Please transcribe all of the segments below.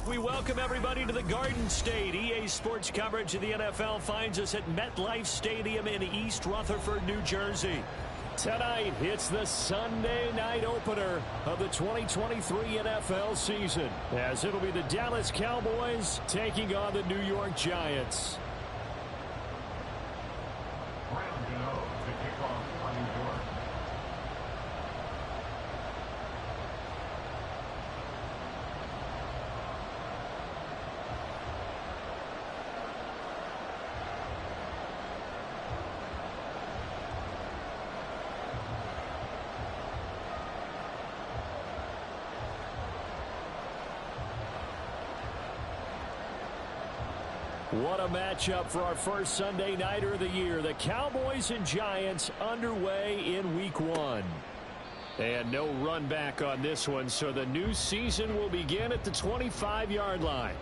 We welcome everybody to the Garden State. EA Sports coverage of the NFL finds us at MetLife Stadium in East Rutherford, New Jersey. Tonight, it's the Sunday night opener of the 2023 NFL season, as it'll be the Dallas Cowboys taking on the New York Giants. What a matchup for our first Sunday nighter of the year. The Cowboys and Giants underway in week 1. And no run back on this one, so the new season will begin at the 25-yard line.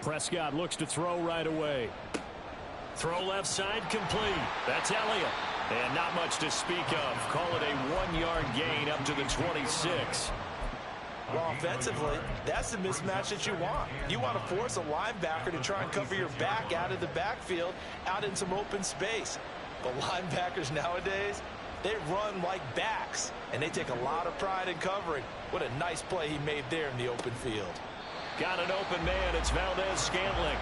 Prescott looks to throw right away. Throw left side complete. That's Elliott. And not much to speak of. Call it a 1-yard gain up to the 26. Well, offensively, that's the mismatch that you want. You want to force a linebacker to try and cover your back out of the backfield, out in some open space. But linebackers nowadays, they run like backs, and they take a lot of pride in covering. What a nice play he made there in the open field. Got an open man. It's Valdez-Scantling.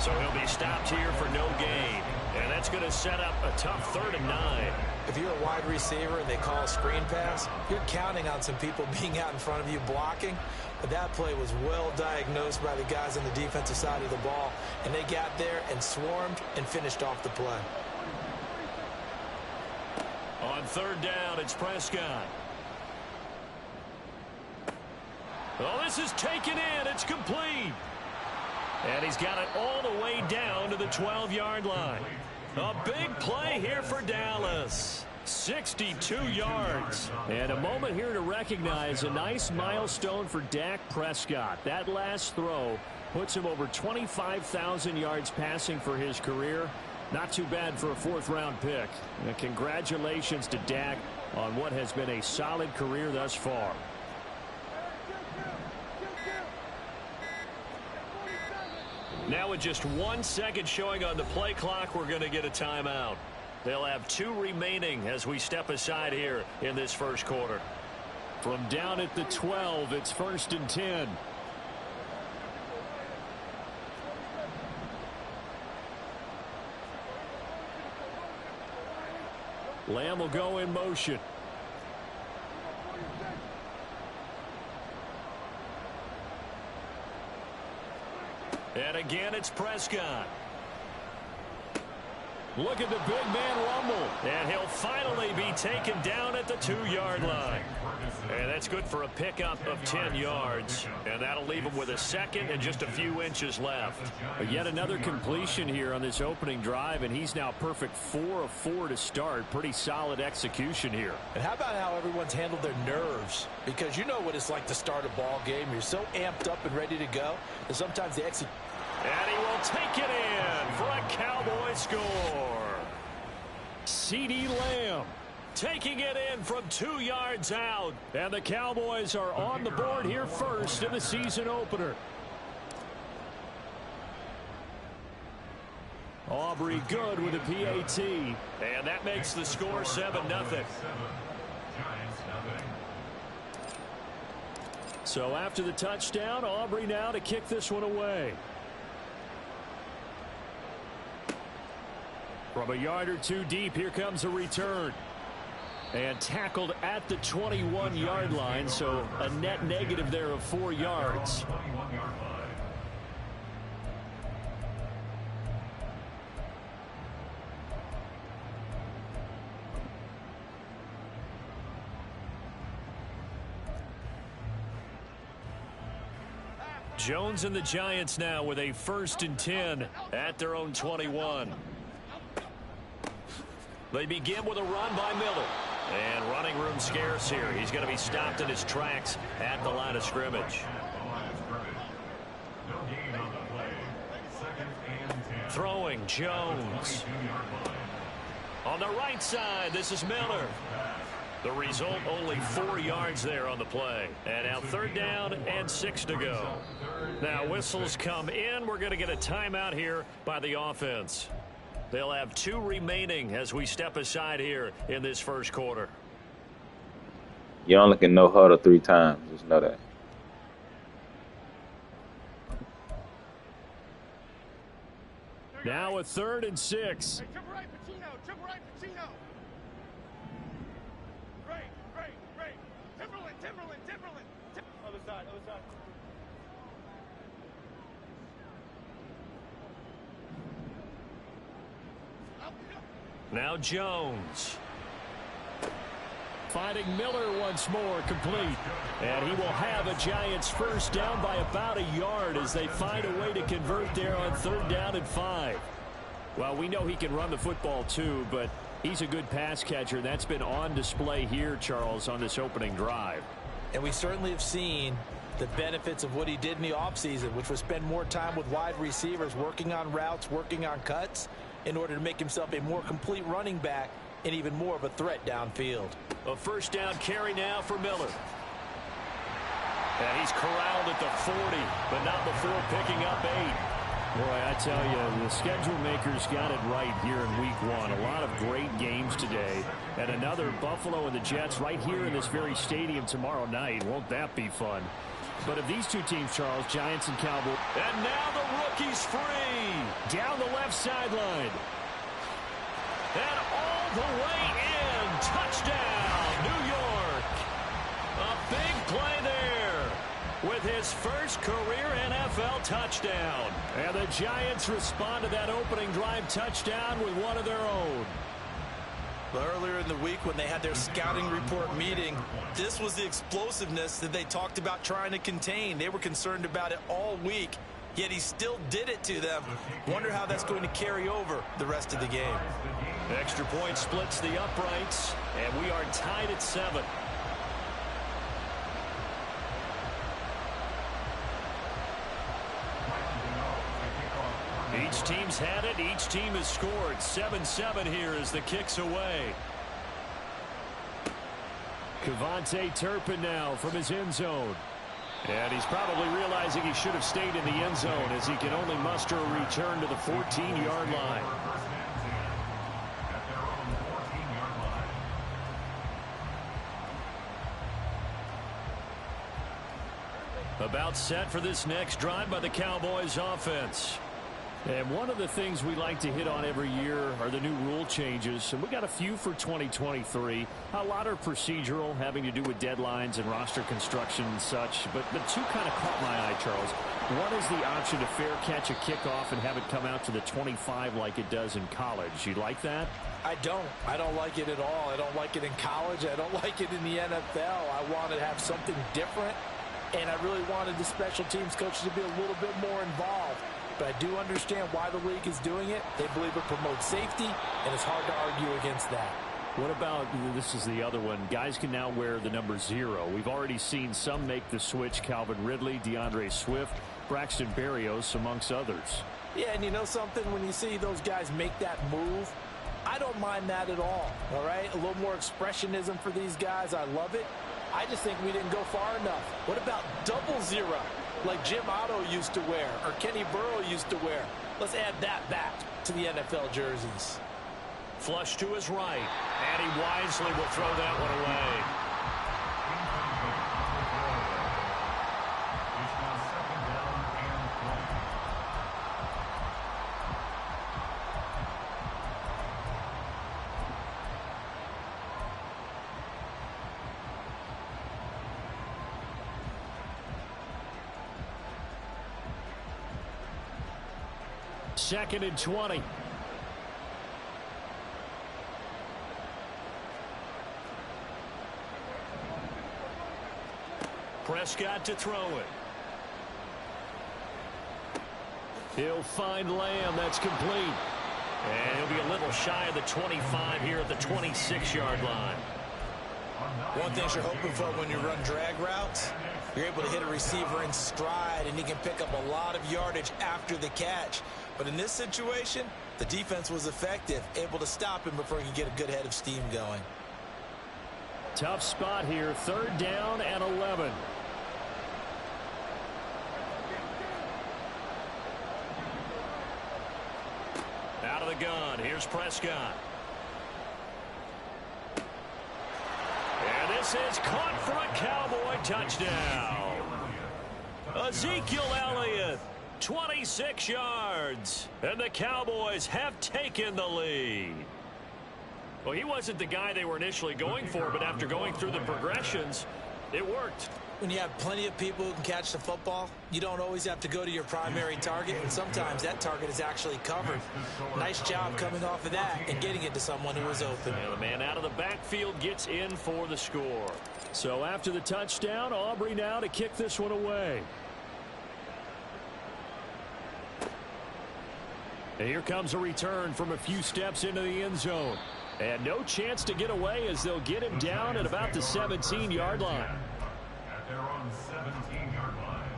So he'll be stopped here for no gain. And that's going to set up a tough 3rd and 9. If you're a wide receiver and they call a screen pass, you're counting on some people being out in front of you blocking. But that play was well diagnosed by the guys on the defensive side of the ball. And they got there and swarmed and finished off the play. On 3rd down, it's Prescott. Oh, this is taken in. It's complete. And he's got it all the way down to the 12-yard line. A big play here for Dallas. 62 yards. And a moment here to recognize a nice milestone for Dak Prescott. That last throw puts him over 25,000 yards passing for his career. Not too bad for a 4th-round pick. And congratulations to Dak on what has been a solid career thus far. Now with just 1 second showing on the play clock, we're going to get a timeout. They'll have 2 remaining as we step aside here in this first quarter. From down at the 12, it's 1st and 10. Lamb will go in motion. And again, it's Prescott. Look at the big man rumble. And he'll finally be taken down at the 2-yard line. And that's good for a pickup of 10 yards. And that'll leave him with a second and just a few inches left. But yet another completion here on this opening drive, and he's now perfect 4 of 4 to start. Pretty solid execution here. And how about how everyone's handled their nerves? Because you know what it's like to start a ball game. You're so amped up and ready to go. And sometimes the execution. And he will take it in for a Cowboy score. CeeDee Lamb taking it in from 2 yards out. And the Cowboys are on the board here first in the season opener. Aubrey good with a PAT. And that makes the score 7-0. So after the touchdown, Aubrey now to kick this one away. From a yard or 2 deep, here comes a return. And tackled at the 21-yard line, so a net negative there of 4 yards. Jones and the Giants now with a 1st and 10 at their own 21. They begin with a run by Miller. And running running room scarce here. He's going to be stopped in his tracks at the line of scrimmage. Throwing, Jones. On the right side, this is Miller. The result, only 4 yards there on the play. And now 3rd down and 6 to go. Now whistles come in. We're going to get a timeout here by the offense. They'll have 2 remaining as we step aside here in this first quarter. You only can no huddle 3 times. Just know that. Now a 3rd and 6. Hey, triple right, Pacino. Triple right, Pacino. Right. Timberland. Other side. Now Jones. Finding Miller once more, complete. And he will have a Giants first down by about a yard as they find a way to convert there on 3rd down and 5. Well, we know he can run the football too, but he's a good pass catcher. That's been on display here, Charles, on this opening drive. And we certainly have seen the benefits of what he did in the offseason, which was spend more time with wide receivers, working on routes, working on cuts, in order to make himself a more complete running back and even more of a threat downfield. A first down carry now for Miller. And he's corralled at the 40, but not before picking up 8. Boy, I tell you, the schedule makers got it right here in week 1. A lot of great games today. And another Buffalo and the Jets right here in this very stadium tomorrow night. Won't that be fun? But of these 2 teams, Charles, Giants and Cowboys. And now the rookie's free. Down the left sideline. And all the way in. Touchdown, New York. A big play there with his first career NFL touchdown. And the Giants respond to that opening drive touchdown with one of their own. Earlier in the week when they had their scouting report meeting, this was the explosiveness that they talked about trying to contain. They were concerned about it all week, yet he still did it to them. Wonder how that's going to carry over the rest of the game. Extra point splits the uprights, and we are tied at 7. Each team's had it. Each team has scored. 7-7 here as the kick's away. Cavante Turpin now from his end zone. And he's probably realizing he should have stayed in the end zone as he can only muster a return to the 14-yard line. About set for this next drive by the Cowboys offense. And one of the things we like to hit on every year are the new rule changes. And we got a few for 2023. A lot are procedural, having to do with deadlines and roster construction and such. But 2 kind of caught my eye, Charles. One is the option to fair catch a kickoff and have it come out to the 25 like it does in college. You like that? I don't like it at all. I don't like it in college. I don't like it in the NFL. I wanted to have something different. And I really wanted the special teams coaches to be a little bit more involved. But I do understand why the league is doing it. They believe it promotes safety, and it's hard to argue against that. What about, this is the other one, guys can now wear the number 0. We've already seen some make the switch. Calvin Ridley, DeAndre Swift, Braxton Berrios, amongst others. Yeah, and you know something? When you see those guys make that move, I don't mind that at all right? A little more expressionism for these guys. I love it. I just think we didn't go far enough. What about 00, like Jim Otto used to wear or Kenny Burrow used to wear? Let's add that back to the NFL jerseys. Flush to his right, and he wisely will throw that one away. Second and 20. Prescott to throw it. He'll find Lamb. That's complete. And he'll be a little shy of the 25 here at the 26-yard line. One thing you're hoping for when you run drag routes, you're able to hit a receiver in stride, and he can pick up a lot of yardage after the catch. But in this situation, the defense was effective, able to stop him before he could get a good head of steam going. Tough spot here, 3rd down and 11. Out of the gun, here's Prescott. And this is caught for a Cowboy touchdown. Ezekiel Elliott, 26 yards. And the Cowboys have taken the lead. Well, he wasn't the guy they were initially going for, but after going through the progressions, it worked. When you have plenty of people who can catch the football, you don't always have to go to your primary target, and sometimes that target is actually covered. Nice job coming off of that and getting it to someone who was open. And the man out of the backfield gets in for the score. So after the touchdown, Aubrey now to kick this one away. And here comes a return from a few steps into the end zone. And no chance to get away as they'll get him down at about the 17-yard line. At their own 17-yard line.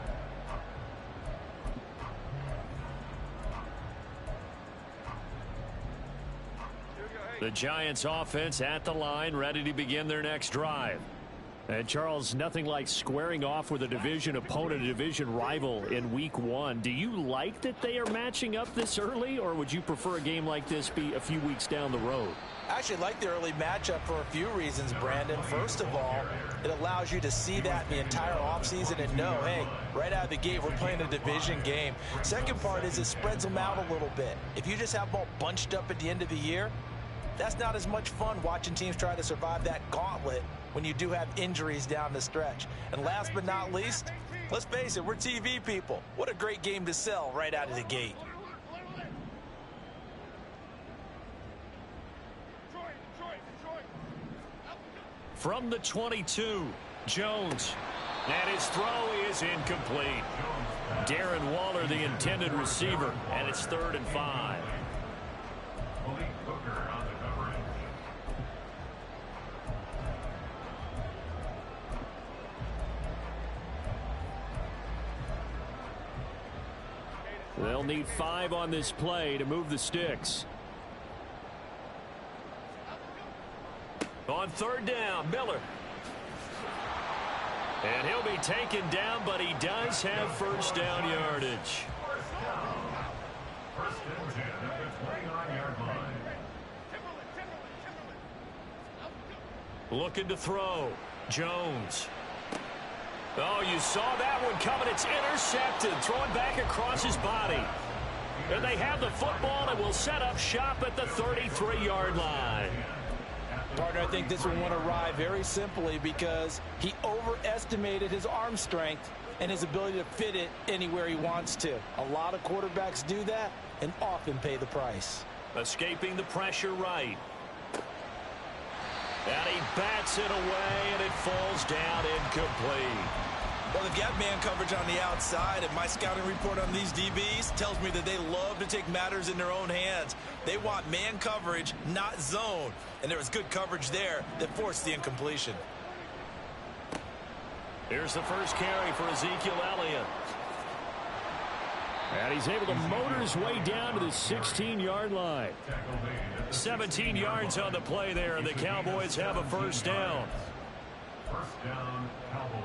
The Giants offense at the line, ready to begin their next drive. And Charles, nothing like squaring off with a division opponent, a division rival in week 1. Do you like that they are matching up this early, or would you prefer a game like this be a few weeks down the road? I actually like the early matchup for a few reasons, Brandon. First of all, it allows you to see that the entire offseason and know, hey, right out of the gate, we're playing a division game. Second part is it spreads them out a little bit. If you just have them all bunched up at the end of the year, that's not as much fun watching teams try to survive that gauntlet when you do have injuries down the stretch. And last but not least, let's face it, we're TV people. What a great game to sell right out of the gate. From the 22, Jones. And his throw is incomplete. Darren Waller, the intended receiver, and it's 3rd and 5. Malik Hooker on the coverage. They'll need 5 on this play to move the sticks. On 3rd down, Miller. And he'll be taken down, but he does have first down yardage. First and 10 at the 29-yard line. Looking to throw. Jones. Oh, you saw that one coming. It's intercepted. Throwing back across his body. And they have the football and will set up shop at the 33-yard line. Partner, I think this one went awry very simply because he overestimated his arm strength and his ability to fit it anywhere he wants to. A lot of quarterbacks do that and often pay the price. Escaping the pressure right. And he bats it away, and it falls down incomplete. Well, they've got man coverage on the outside, and my scouting report on these DBs tells me that they love to take matters in their own hands. They want man coverage, not zone. And there was good coverage there that forced the incompletion. Here's the first carry for Ezekiel Elliott. And he's able to motor his way down to the 16-yard line. 17 yards on the play there, and the Cowboys have a first down. First down, Cowboys.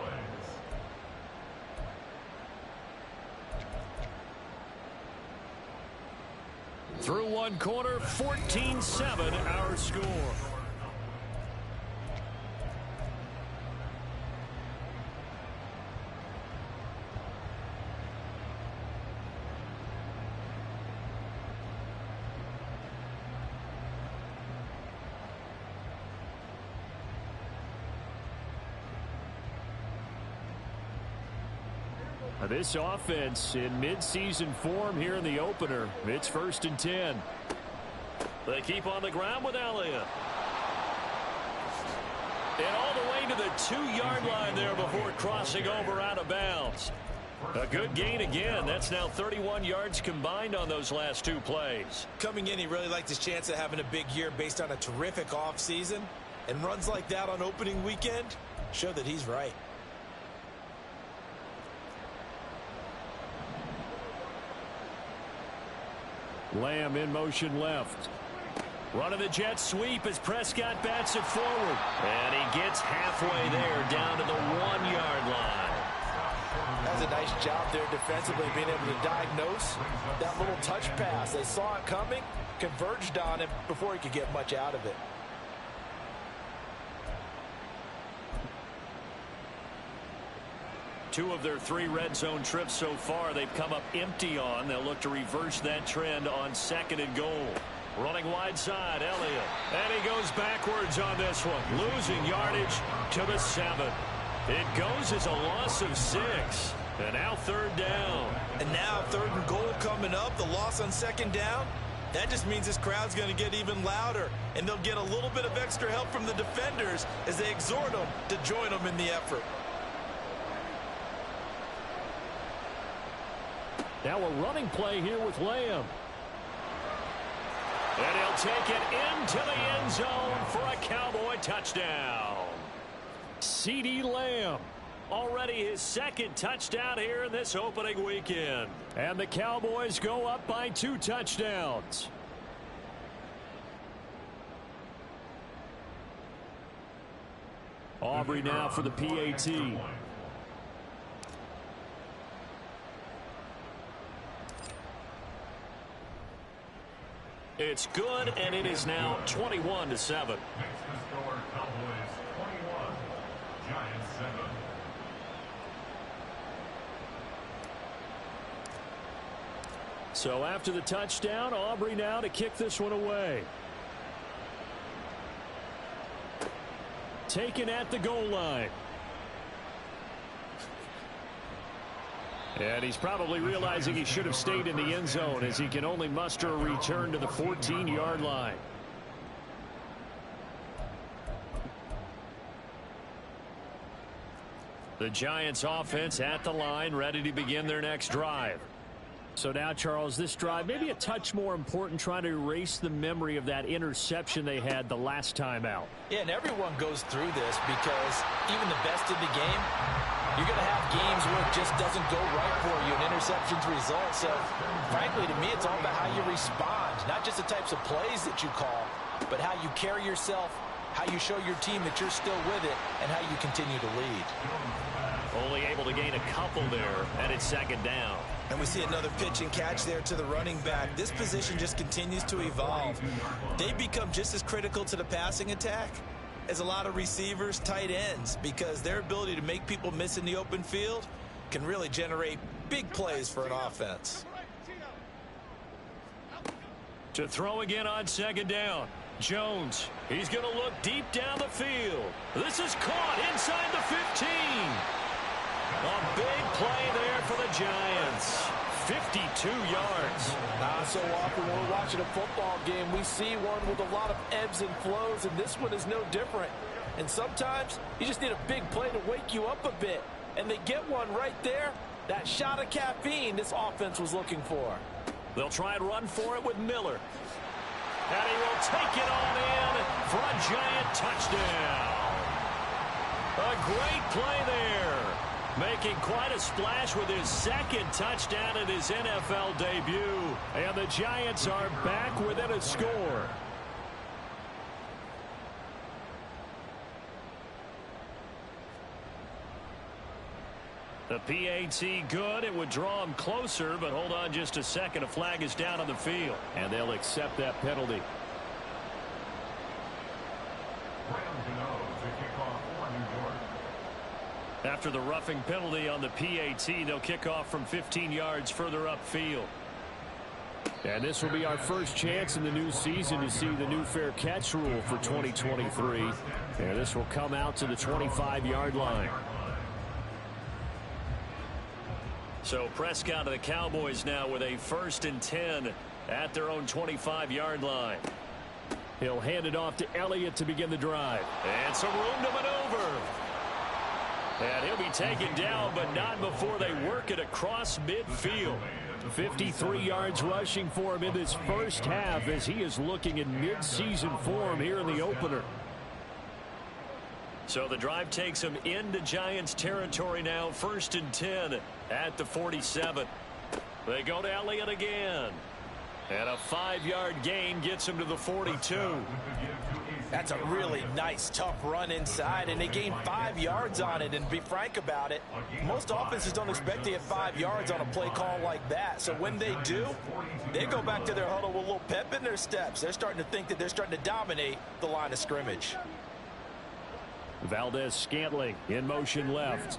Through one quarter, 14-7 our score. This offense in midseason form here in the opener. It's 1st and 10. They keep on the ground with Elliott. And all the way to the 2-yard line there before crossing over out of bounds. A good gain again. That's now 31 yards combined on those last 2 plays. Coming in, he really liked his chance of having a big year based on a terrific offseason. And runs like that on opening weekend show that he's right. Lamb in motion left. Running the jet sweep as Prescott bats it forward. And he gets halfway there down to the 1-yard line. That's a nice job there defensively, being able to diagnose that little touch pass. They saw it coming, converged on him before he could get much out of it. Two of their 3 red zone trips so far they've come up empty on. They'll look to reverse that trend on 2nd and goal. Running wide side, Elliott. And he goes backwards on this one. Losing yardage to the 7. It goes as a loss of 6. And now 3rd down. And now 3rd and goal coming up. The loss on 2nd down. That just means this crowd's going to get even louder. And they'll get a little bit of extra help from the defenders as they exhort them to join them in the effort. Now a running play here with Lamb. And he'll take it into the end zone for a Cowboy touchdown. CeeDee Lamb, already his 2nd touchdown here in this opening weekend. And the Cowboys go up by 2 touchdowns. Aubrey now for the PAT. It's good, and it is now 21-7. Makes the score Cowboys 21, Giants 7. So after the touchdown, Aubrey now to kick this one away. Taken at the goal line. And he's probably realizing he should have stayed in the end zone as he can only muster a return to the 14-yard line. The Giants offense at the line, ready to begin their next drive. So now, Charles, this drive maybe a touch more important, trying to erase the memory of that interception they had the last time out. Yeah, and everyone goes through this because even the best in the game, you're going to have games where it just doesn't go right for you, and interceptions result. So, frankly, to me, it's all about how you respond, not just the types of plays that you call, but how you carry yourself, how you show your team that you're still with it, and how you continue to lead. Only able to gain a couple there, and it's 2nd down. And we see another pitch and catch there to the running back. This position just continues to evolve. They become just as critical to the passing attack as a lot of receivers, tight ends, because their ability to make people miss in the open field can really generate big plays for an offense. To throw again on 2nd down. Jones, he's going to look deep down the field. This is caught inside the 15. A big play there for the Giants. 52 yards. So often when we're watching a football game, we see one with a lot of ebbs and flows, and this one is no different. And sometimes you just need a big play to wake you up a bit. And they get one right there. That shot of caffeine this offense was looking for. They'll try and run for it with Miller. And he will take it on in for a Giant touchdown. A great play there. Making quite a splash with his 2nd touchdown in his NFL debut. And the Giants are back within a score. The PAT good. It would draw him closer, but hold on just a second. A flag is down on the field, and they'll accept that penalty. After the roughing penalty on the PAT, they'll kick off from 15 yards further upfield. And this will be our first chance in the new season to see the new fair catch rule for 2023. And this will come out to the 25-yard line. So Prescott of the Cowboys now with a 1st and 10 at their own 25-yard line. He'll hand it off to Elliott to begin the drive. And some room to maneuver. And he'll be taken down, but not before they work it across midfield. 53 yards rushing for him in this first half as he is looking in mid-season form here in the opener. So the drive takes them into Giants territory now, 1st and 10 at the 47. They go to Elliott again. And a 5-yard gain gets him to the 42. That's a really nice, tough run inside, and they gained 5 yards on it. And to be frank about it, most offenses don't expect to get 5 yards on a play call like that. So when they do, they go back to their huddle with a little pep in their steps. They're starting to think that they're starting to dominate the line of scrimmage. Valdez-Scantling in motion left.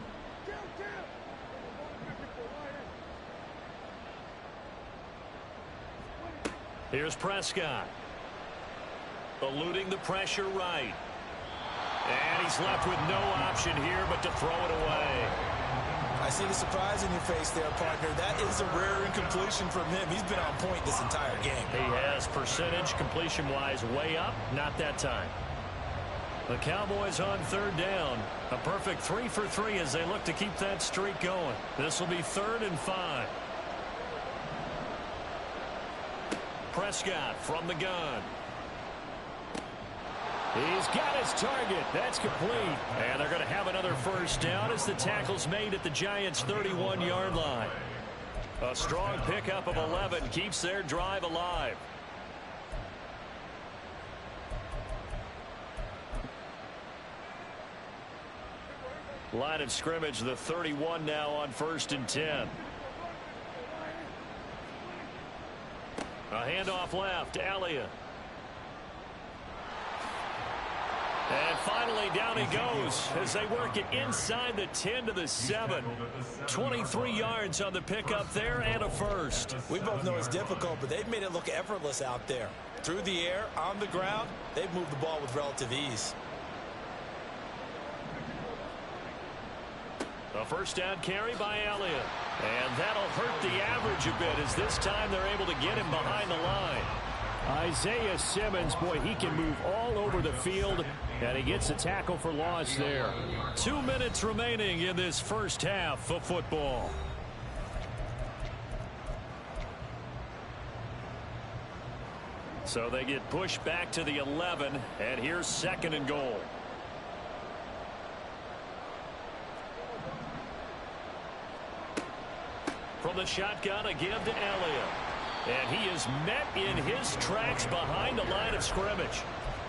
Here's Prescott. Eluding the pressure right. And he's left with no option here but to throw it away. I see the surprise in your face there, partner. That is a rare incompletion from him. He's been on point this entire game. He has percentage completion-wise way up. Not that time. The Cowboys on 3rd down. A perfect 3 for 3 as they look to keep that streak going. This will be 3rd and 5. Prescott from the gun. He's got his target. That's complete. And they're going to have another 1st down as the tackle's made at the Giants' 31-yard line. A strong pickup of 11 keeps their drive alive. Line of scrimmage, the 31 now on 1st and 10. A handoff left, Elliott. And finally, down he goes as they work it inside the 10 to the 7. 23 yards on the pickup there and a 1st. We both know it's difficult, but they've made it look effortless out there. Through the air, on the ground, they've moved the ball with relative ease. A 1st down carry by Elliott. And that'll hurt the average a bit as this time they're able to get him behind the line. Isaiah Simmons, boy, he can move all over the field, and he gets a tackle for loss there. 2 minutes remaining in this 1st half of football. So they get pushed back to the 11, and here's 2nd and goal. From the shotgun, a give to Elliott. And he is met in his tracks behind the line of scrimmage.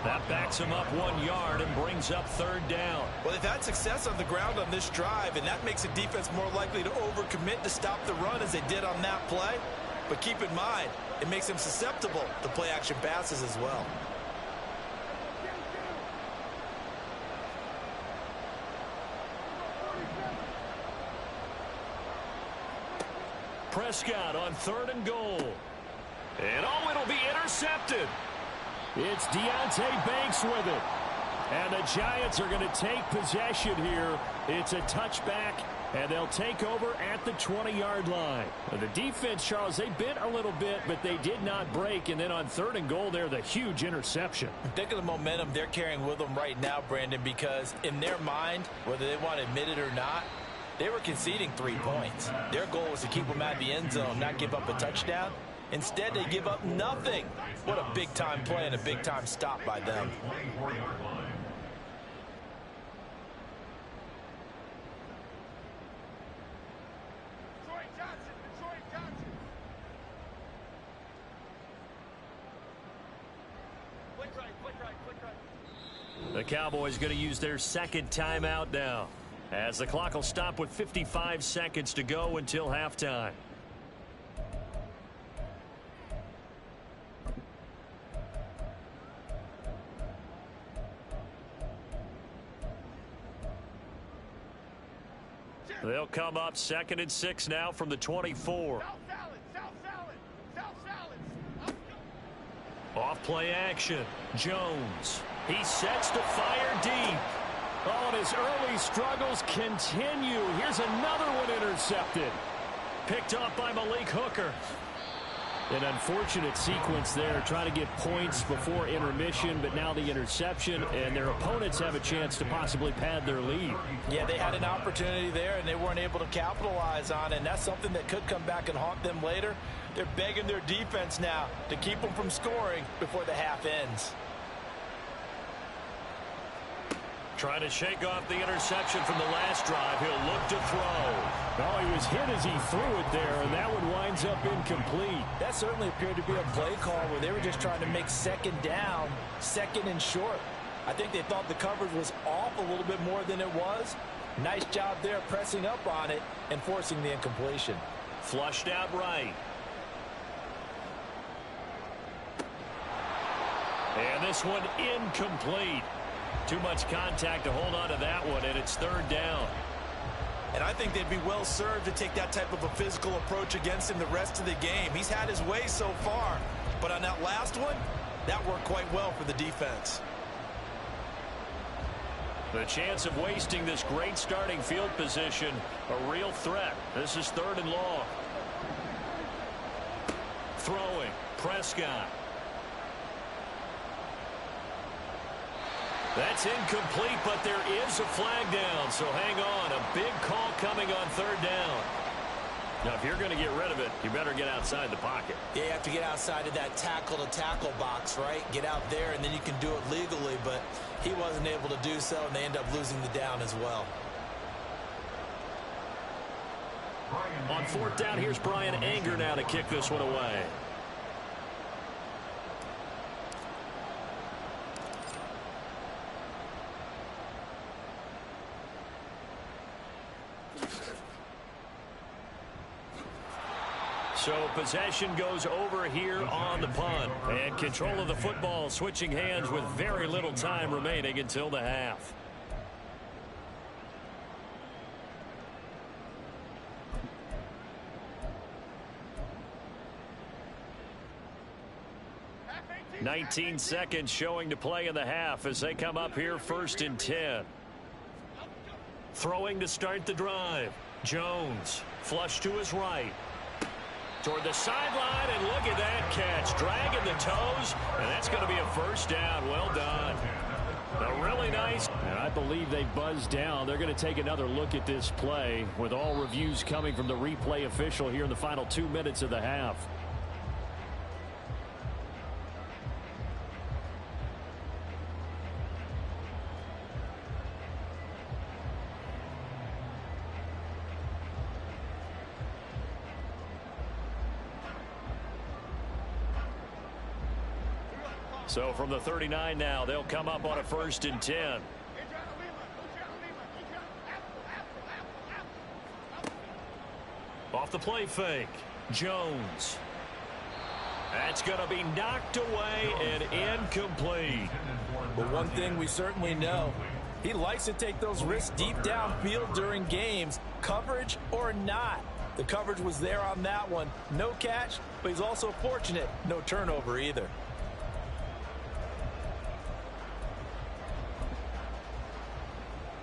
That backs him up 1 yard and brings up 3rd down. Well, they've had success on the ground on this drive, and that makes the defense more likely to overcommit to stop the run as they did on that play. But keep in mind, it makes them susceptible to play-action passes as well. Prescott on 3rd and goal. And oh, it'll be intercepted. It's Deonte Banks with it. And the Giants are going to take possession here. It's a touchback, and they'll take over at the 20-yard line. The defense, Charles, they bit a little bit, but they did not break. And then on 3rd and goal there, the huge interception. Think of the momentum they're carrying with them right now, Brandon, because in their mind, whether they want to admit it or not, they were conceding 3 points. Their goal was to keep them out of the end zone, not give up a touchdown. Instead, they give up nothing. What a big-time play and a big-time stop by them. Detroit Johnson, Detroit Johnson. Click right, click right, click right. The Cowboys going to use their 2nd timeout now, as the clock will stop with 55 seconds to go until halftime. They'll come up 2nd and 6 now from the 24. South salad, South salad, South salads. Off play action. Jones. He sets to fire deep. Oh, and his early struggles continue. Here's another one intercepted. Picked off by Malik Hooker. An unfortunate sequence there, trying to get points before intermission, but now the interception, and their opponents have a chance to possibly pad their lead. Yeah, they had an opportunity there, and they weren't able to capitalize on it, and that's something that could come back and haunt them later. They're begging their defense now to keep them from scoring before the half ends. Trying to shake off the interception from the last drive. He'll look to throw. Oh, he was hit as he threw it there, and that one winds up incomplete. That certainly appeared to be a play call where they were just trying to make second down, second and short. I think they thought the coverage was off a little bit more than it was. Nice job there pressing up on it and forcing the incompletion. Flushed out right. And this one incomplete. Too much contact to hold on to that one, and it's third down. And I think they'd be well served to take that type of a physical approach against him the rest of the game. He's had his way so far, but on that last one, that worked quite well for the defense. The chance of wasting this great starting field position, a real threat. This is third and long. Throwing, Prescott. That's incomplete, but there is a flag down, so hang on. A big call coming on third down. Now, if you're going to get rid of it, you better get outside the pocket. Yeah, you have to get outside of that tackle-to-tackle box, right? Get out there, and then you can do it legally, but he wasn't able to do so, and they end up losing the down as well. On fourth down, here's Brian Anger now to kick this one away. So possession goes over here on the punt. And control of the football switching hands with very little time remaining until the half. Half 19 seconds showing to play in the half as they come up here first and 10. Throwing to start the drive. Jones flush to his right. Toward the sideline, and look at that catch. Dragging the toes, and that's going to be a first down. Well done. A really nice. And I believe they buzzed down. They're going to take another look at this play with all reviews coming from the replay official here in the final 2 minutes of the half. So from the 39 now, they'll come up on a first and 10. Off the play fake. Jones. That's going to be knocked away and incomplete. But one thing we certainly know, he likes to take those risks deep downfield during games, coverage or not. The coverage was there on that one. No catch, but he's also fortunate. No turnover either.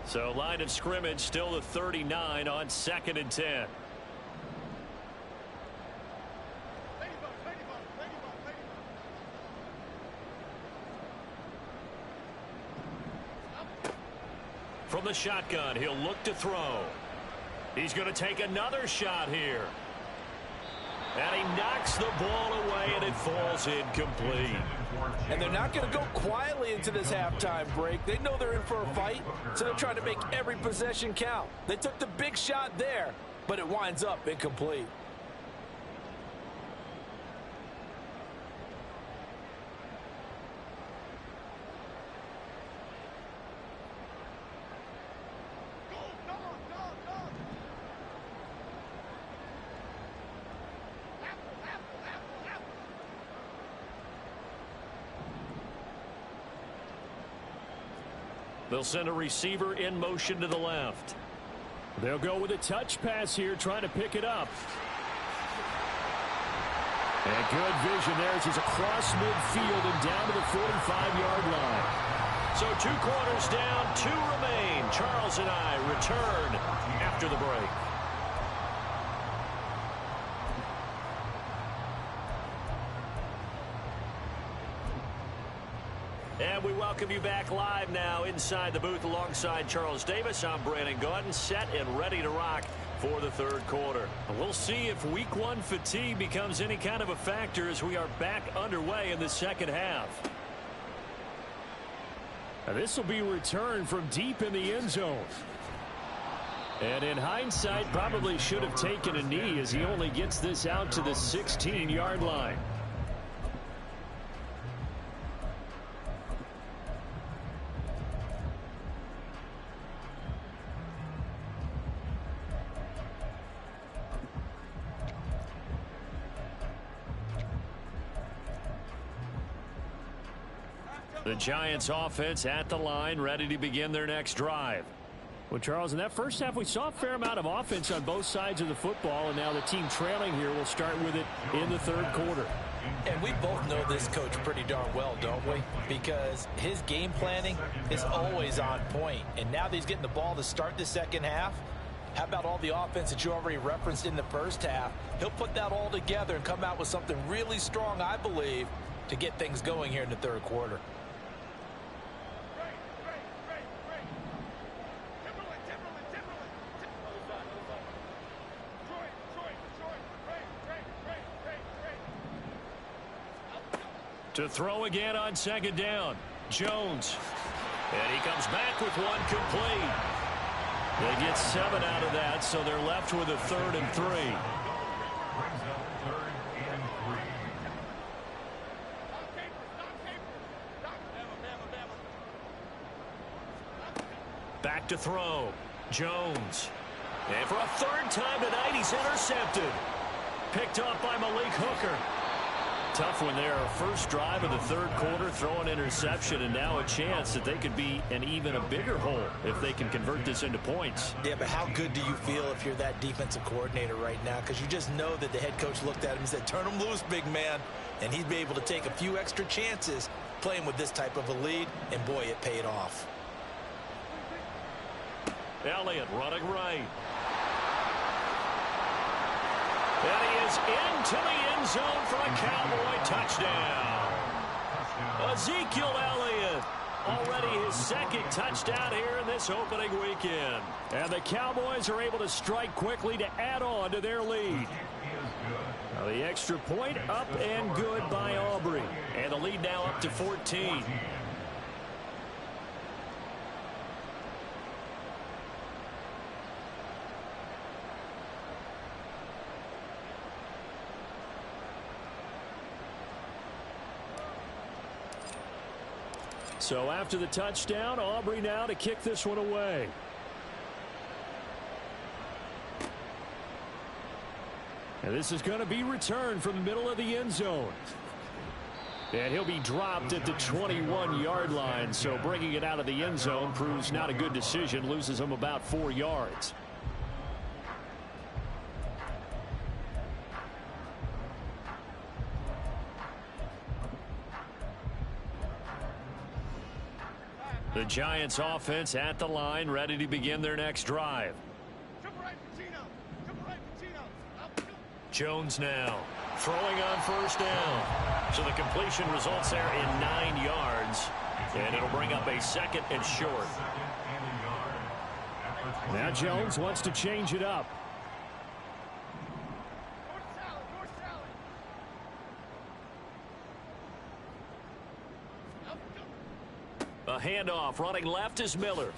So line of scrimmage still the 39 on second and 10. From the shotgun, he'll look to throw. He's going to take another shot here. And he knocks the ball away, and it falls incomplete. And they're not going to go quietly into this halftime break. They know they're in for a fight, so they're trying to make every possession count. They took the big shot there, but it winds up incomplete. They'll send a receiver in motion to the left. They'll go with a touch pass here, trying to pick it up. And good vision there as he's across midfield and down to the 45-yard line. So 2 quarters down, 2 remain. Charles and I return after the break. And we welcome you back live now inside the booth alongside Charles Davis. I'm Brandon Gordon, set and ready to rock for the third quarter. We'll see if week 1 fatigue becomes any kind of a factor as we are back underway in the second half. And this will be returned from deep in the end zone. And in hindsight, probably should have taken a knee as he only gets this out to the 16-yard line. The Giants offense at the line, ready to begin their next drive. Well, Charles, in that first half, we saw a fair amount of offense on both sides of the football, and now the team trailing here will start with it in the third quarter. And we both know this coach pretty darn well, don't we? Because his game planning is always on point. And now that he's getting the ball to start the second half, how about all the offense that you already referenced in the first half? He'll put that all together and come out with something really strong, I believe, to get things going here in the third quarter. To throw again on second down, Jones. And he comes back with one complete. They get 7 out of that, so they're left with a 3rd and 3. Brings up 3rd and 3. Back to throw, Jones. And for a 3rd time tonight, he's intercepted. Picked off by Malik Hooker. Tough one there. First drive of the third quarter, throw an interception, and now a chance that they could be in even a bigger hole if they can convert this into points. Yeah, but how good do you feel if you're that defensive coordinator right now? Because you just know that the head coach looked at him and said, turn him loose, big man. And he'd be able to take a few extra chances playing with this type of a lead, and boy, it paid off. Elliott running right. And he is into the end zone for a Cowboy touchdown. Ezekiel Elliott, already his 2nd touchdown here in this opening weekend. And the Cowboys are able to strike quickly to add on to their lead. Now the extra point up and good by Aubrey. And the lead now up to 14. So after the touchdown, Aubrey now to kick this one away. And this is going to be returned from the middle of the end zone. And he'll be dropped at the 21-yard line. So bringing it out of the end zone proves not a good decision. Loses him about 4 yards. The Giants offense at the line, ready to begin their next drive. Jones now throwing on first down. So the completion results there in 9 yards. And it'll bring up a 2nd and short. Now Jones wants to change it up. A handoff running left is Miller.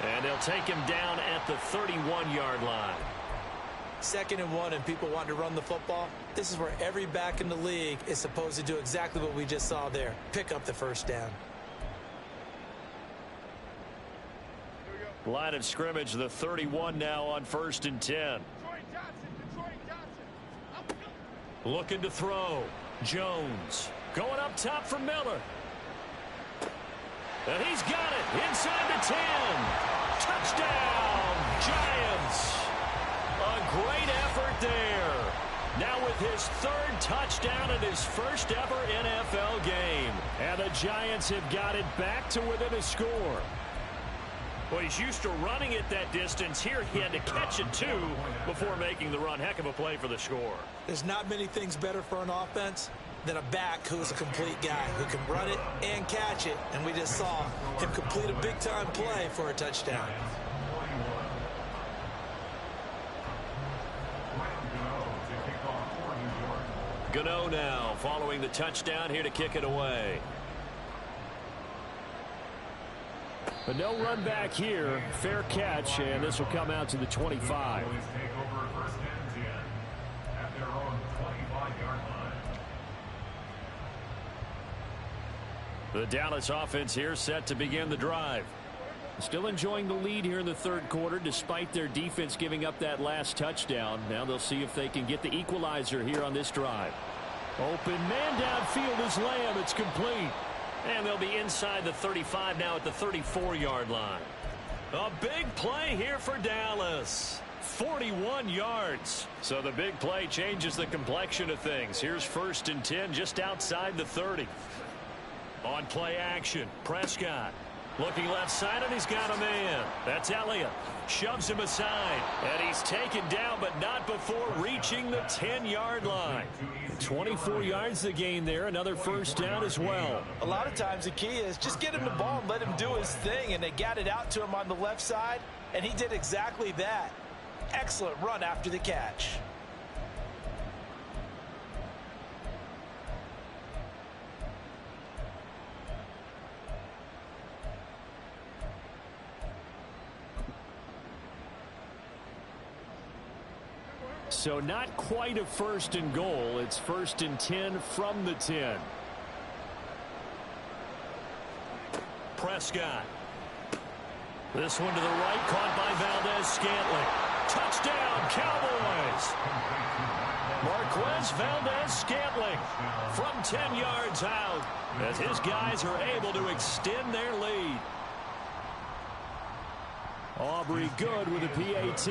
And they'll take him down at the 31-yard line. 2nd and 1 and people want to run the football. This is where every back in the league is supposed to do exactly what we just saw there. Pick up the first down. Line of scrimmage, the 31 now on 1st and 10. Looking to throw. Jones going up top for Miller. And he's got it inside the 10. Touchdown, Giants. A great effort there. Now with his 3rd touchdown in his first ever NFL game. And the Giants have got it back to within a score. Well, he's used to running it that distance. Here he had to catch it, too, before making the run. Heck of a play for the score. There's not many things better for an offense than a back who's a complete guy who can run it and catch it. And we just saw him complete a big-time play for a touchdown. Gano now following the touchdown here to kick it away. But no run back here. Fair catch, and this will come out to the 25. Cowboys take over first and 10 at their own 25-yard line. The Dallas offense here set to begin the drive. Still enjoying the lead here in the third quarter despite their defense giving up that last touchdown. Now they'll see if they can get the equalizer here on this drive. Open man downfield is Lamb. It's complete. And they'll be inside the 35 now at the 34-yard line. A big play here for Dallas. 41 yards. So the big play changes the complexion of things. Here's 1st and 10 just outside the 30. On play action, Prescott. Looking left side, and he's got a man. That's Elliott. Shoves him aside. And he's taken down, but not before reaching the 10-yard line. 24 yards the gain there. Another first down as well. A lot of times the key is just get him the ball and let him do his thing. And they got it out to him on the left side, and he did exactly that. Excellent run after the catch. So not quite a 1st and goal. It's 1st and 10 from the 10. Prescott. This one to the right, caught by Valdez-Scantling. Touchdown, Cowboys. Marquez Valdez-Scantling from 10 yards out as his guys are able to extend their lead. Aubrey good with a PAT.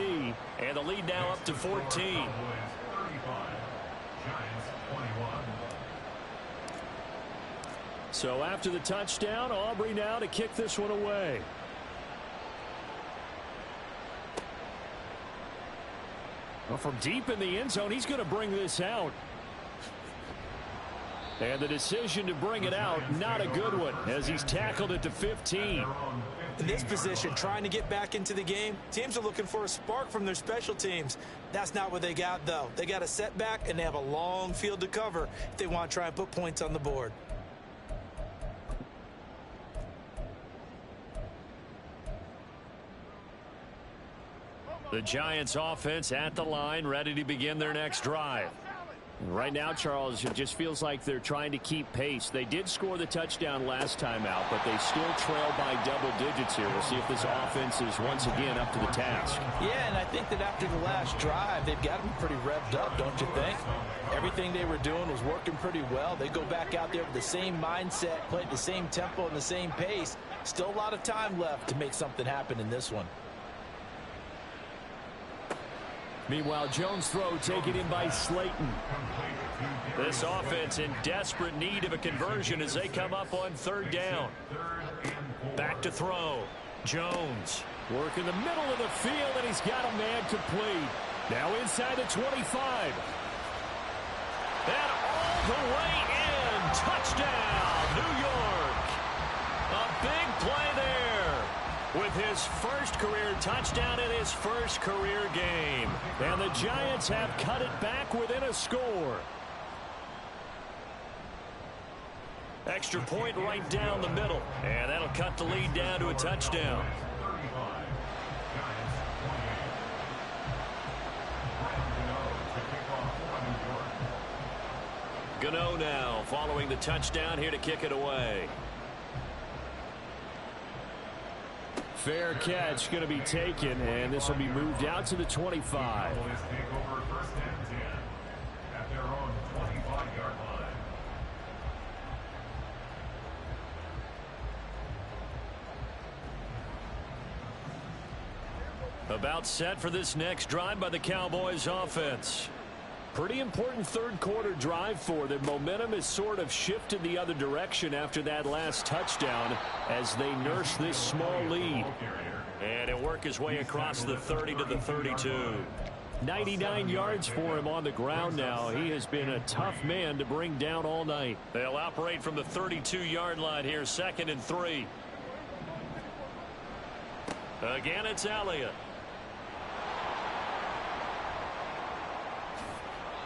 And the lead now up to 14. 35, Giants 21. So after the touchdown, Aubrey now to kick this one away. Well, from deep in the end zone, he's going to bring this out. And the decision to bring it out, not a good one, as he's tackled it to 15. In this position, trying to get back into the game, teams are looking for a spark from their special teams. That's not what they got, though. They got a setback, and they have a long field to cover if they want to try and put points on the board. The Giants offense at the line, ready to begin their next drive. Right now, Charles, it just feels like they're trying to keep pace. They did score the touchdown last time out, but they still trail by double digits here. We'll see if this offense is once again up to the task. Yeah, and I think that after the last drive, they've got them pretty revved up, don't you think? Everything they were doing was working pretty well. They go back out there with the same mindset, play at the same tempo and the same pace. Still a lot of time left to make something happen in this one. Meanwhile, Jones' throw taken in by Slayton. This offense in desperate need of a conversion as they come up on 3rd down. Back to throw. Jones. Work in the middle of the field, and he's got a man complete. Now inside the 25. And all the way in. Touchdown, New York. A big play there. With his first career touchdown in his first career game. And the Giants have cut it back within a score. Extra point right down the middle. And that'll cut the lead down to a touchdown. 35, Giants 28. Gano now following the touchdown here to kick it away. Fair catch going to be taken, and this will be moved out to the 25. Cowboys take over first and 10 at their own 25-yard line. About set for this next drive by the Cowboys offense. Pretty important third quarter drive for them. Momentum has sort of shifted the other direction after that last touchdown as they nurse this small lead. And he'll work his way across the 30 to the 32. 99 yards for him on the ground now. He has been a tough man to bring down all night. They'll operate from the 32-yard line here, 2nd and 3. Again, it's Elliott.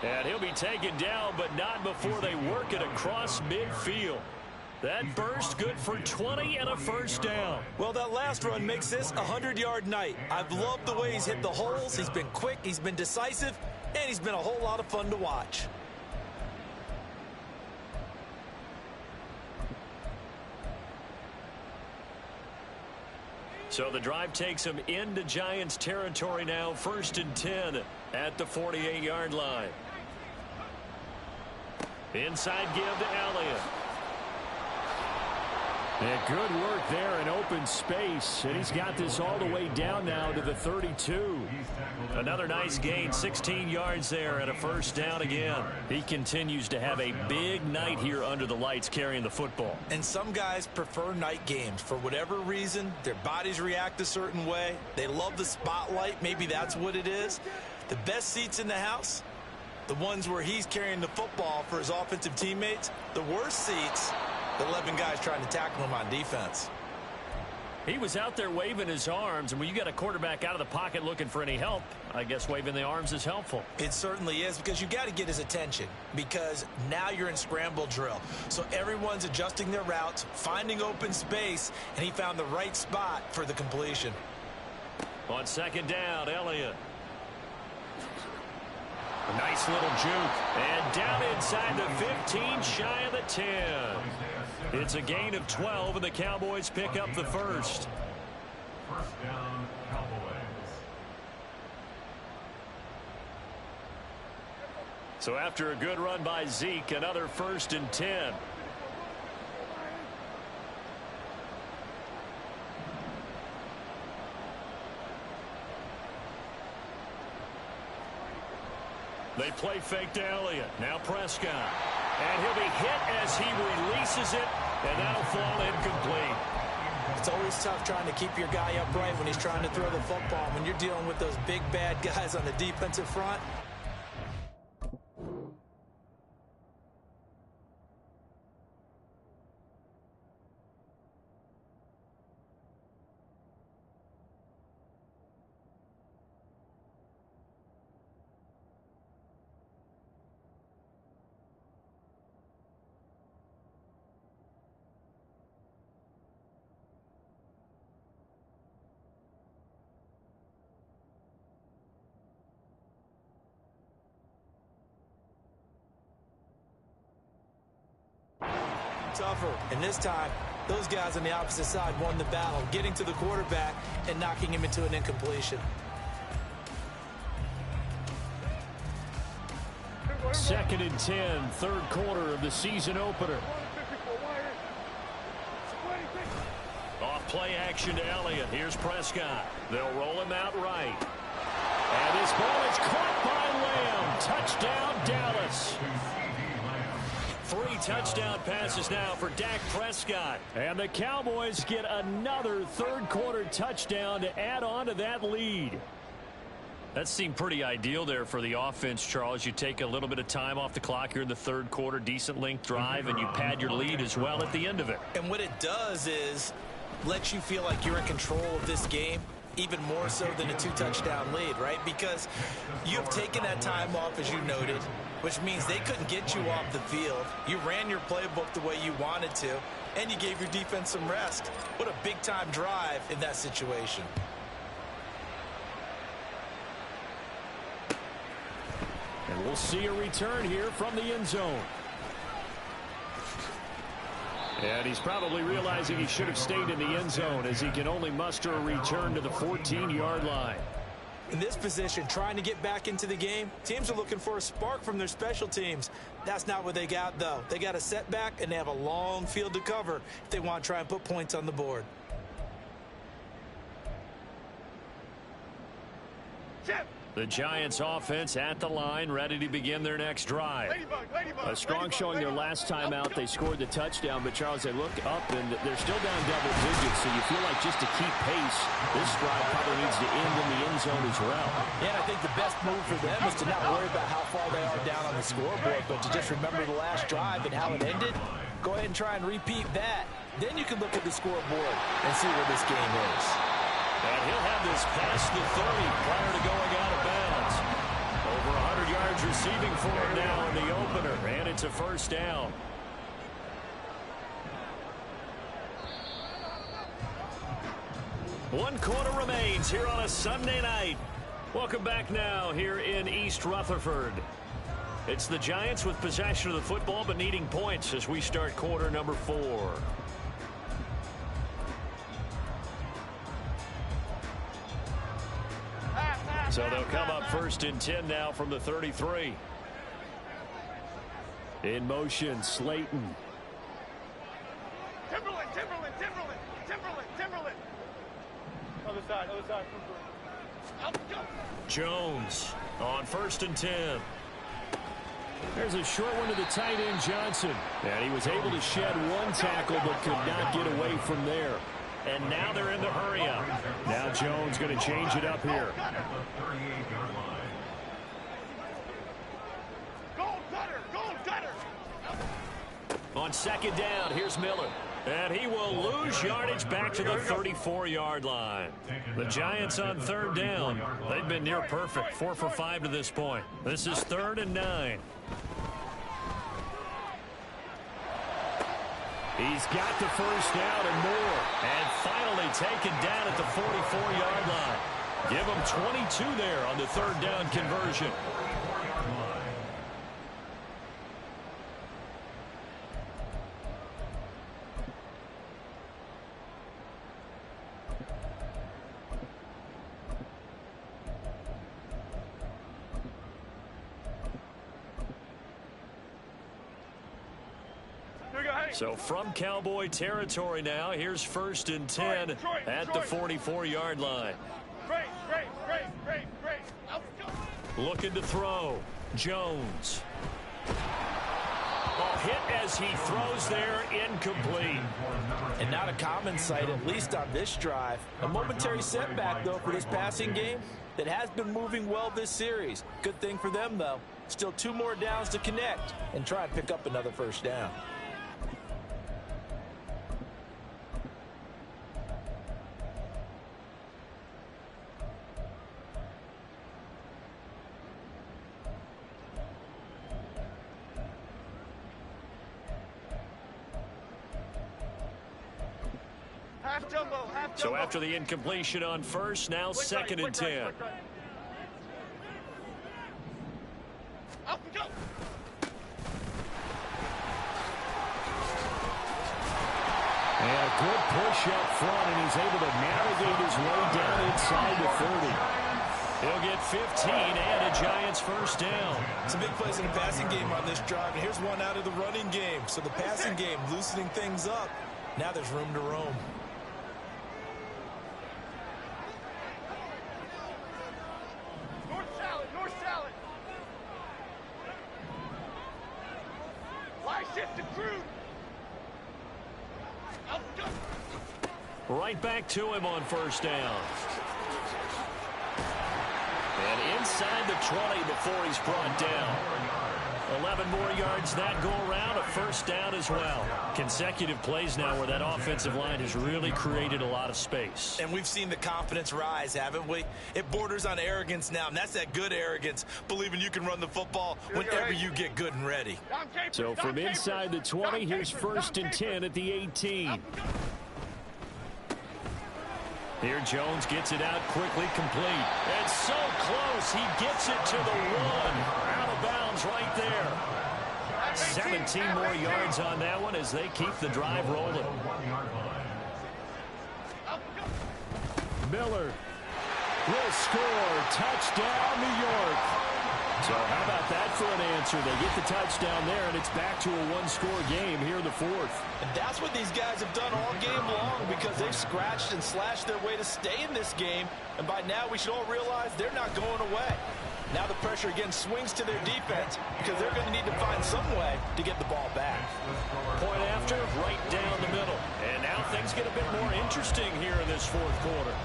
And he'll be taken down, but not before they work it across midfield. That burst good for 20 and a first down. Well, that last run makes this a 100-yard night. I've loved the way he's hit the holes. He's been quick, he's been decisive, and he's been a whole lot of fun to watch. So the drive takes him into Giants territory now, 1st and 10 at the 48-yard line. Inside give to Elliott. Yeah, good work there in open space, and he's got this all the way down now to the 32. Another nice gain, 16 yards there and a first down again. He continues to have a big night here under the lights carrying the football. And some guys prefer night games. For whatever reason, their bodies react a certain way. They love the spotlight. Maybe that's what it is. The best seats in the house, the ones where he's carrying the football for his offensive teammates. The worst seats, the 11 guys trying to tackle him on defense. He was out there waving his arms, and when you got a quarterback out of the pocket looking for any help, I guess waving the arms is helpful. It certainly is, because you got to get his attention, because now you're in scramble drill. So everyone's adjusting their routes, finding open space, and he found the right spot for the completion. On 2nd down, Elliott. A nice little juke. And down inside the 15, shy of the 10. It's a gain of 12, and the Cowboys pick up the first. First down, Cowboys. So after a good run by Zeke, another 1st and 10. They play fake to Elliott. Now Prescott. And he'll be hit as he releases it, and that'll fall incomplete. It's always tough trying to keep your guy upright when he's trying to throw the football. When you're dealing with those big, bad guys on the defensive front, tougher. And this time, those guys on the opposite side won the battle, getting to the quarterback and knocking him into an incompletion. 2nd and 10, 3rd quarter of the season opener. Off play action to Elliott. Here's Prescott. They'll roll him out right. And this ball is caught by Lamb. Touchdown, Dallas. 3 touchdown passes now for Dak Prescott. And the Cowboys get another 3rd quarter touchdown to add on to that lead. That seemed pretty ideal there for the offense, Charles. You take a little bit of time off the clock here in the 3rd quarter, decent length drive, and you pad your lead as well at the end of it. And what it does is let you feel like you're in control of this game, even more so than a 2-touchdown lead, right? Because you've taken that time off, as you noted, which means they couldn't get you off the field. You ran your playbook the way you wanted to, and you gave your defense some rest. What a big-time drive in that situation. And we'll see a return here from the end zone. And he's probably realizing he should have stayed in the end zone, as he can only muster a return to the 14-yard line. In this position, trying to get back into the game, teams are looking for a spark from their special teams. That's not what they got, though. They got a setback, and they have a long field to cover if they want to try and put points on the board. The Giants offense at the line, ready to begin their next drive. A strong showing their last time out. They scored the touchdown, but Charles, they look up and they're still down double digits, so you feel like just to keep pace, this drive probably needs to end in the end zone as well. Yeah, and I think the best move for them is to not worry about how far they are down on the scoreboard, but to just remember the last drive and how it ended. Go ahead and try and repeat that. Then you can look at the scoreboard and see where this game is. And he'll have this past the 30 prior to going out of bounds. Over 100 yards receiving for him now in the opener, and it's a first down. One quarter remains here on a Sunday night. Welcome back now here in East Rutherford. It's the Giants with possession of the football but needing points as we start quarter number 4. So they'll come up 1st and 10 now from the 33. In motion, Slayton. Timberland. Other side. Jones on 1st and 10. There's a short one to the tight end, Johnson. And he was able to shed one tackle but could not get away from there. And now they're in the hurry up. Now Jones going to change it up here. Gold cutter. On 2nd down, here's Miller. And he will lose yardage back to the 34-yard line. The Giants on 3rd down. They've been near perfect, 4 for 5 to this point. This is 3rd and 9. He's got the first down and more. And finally taken down at the 44-yard line. Give him 22 there on the 3rd down conversion. So from Cowboy territory now, here's 1st and 10 at the 44-yard line. Great. Looking to throw. Jones. Hit as he throws there, incomplete. And not a common sight, at least on this drive. A momentary setback, though, for this passing game that has been moving well this series. Good thing for them, though. Still 2 more downs to connect and try and pick up another first down. So after the incompletion on 1st, now 2nd and 10. Up and go. And a good push up front, and he's able to navigate his way down inside the 30. He'll get 15 and a Giants first down. Some big plays in the passing game on this drive, and here's one out of the running game. So the passing game loosening things up. Now there's room to roam. North salad. Lie shift to Crude. Up and go. Right back to him on 1st down. And inside the 20 before he's brought down. 11 more yards that go around, a first down as well. Consecutive plays now where that offensive line has really created a lot of space. And we've seen the confidence rise, haven't we? It borders on arrogance now, and that's that good arrogance, believing you can run the football whenever you get good and ready. So from inside the 20, here's 1st and 10 at the 18. Here Jones gets it out quickly, complete. It's so close, he gets it to the 1. Out of bounds right there. 17 more yards on that one as they keep the drive rolling. Miller will score. Touchdown, New York. So how about that for an answer? They get the touchdown there, and it's back to a one-score game here in the 4th. And that's what these guys have done all game long because they've scratched and slashed their way to stay in this game. And by now, we should all realize they're not going away. Now the pressure again swings to their defense because they're going to need to find some way to get the ball back. Point after, right down the middle. And now things get a bit more interesting here in this 4th quarter.